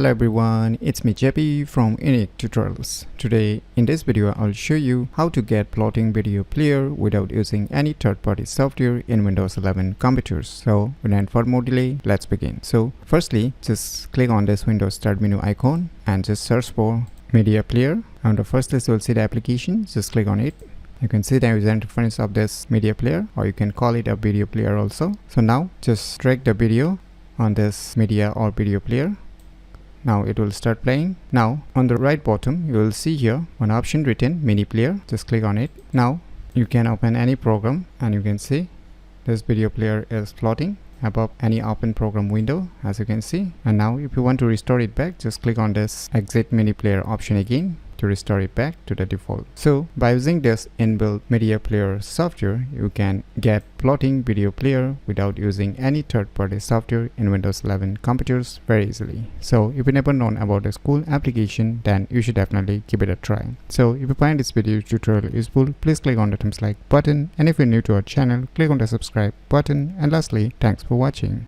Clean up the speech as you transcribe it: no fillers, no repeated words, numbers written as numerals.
Hello everyone, it's me JP from UniqueTutorials. Today in this video I'll show you how to get plotting video player without using any third-party software in Windows 11 computers. So without further more delay, let's begin. So firstly, just click on this Windows Start menu icon and just search for Media Player. On the first list you'll see the application, just click on it. You can see the user interface of this media player, or you can call it a video player also. So now just drag the video on this media or video player. Now it will start playing. Now on the right bottom you will see here one option written mini player. Just click on it. Now you can open any program and you can see this video player is plotting above any open program window, as you can see. And now if you want to restore it back, just click on this exit mini player option again to restore it back to the default. So by using this inbuilt media player software, you can get plotting video player without using any third-party software in Windows 11 computers very easily. So if you never known about this cool application, then you should definitely give it a try. So if you find this video tutorial useful, please click on the thumbs like button, and if you're new to our channel, click on the subscribe button, and lastly, thanks for watching.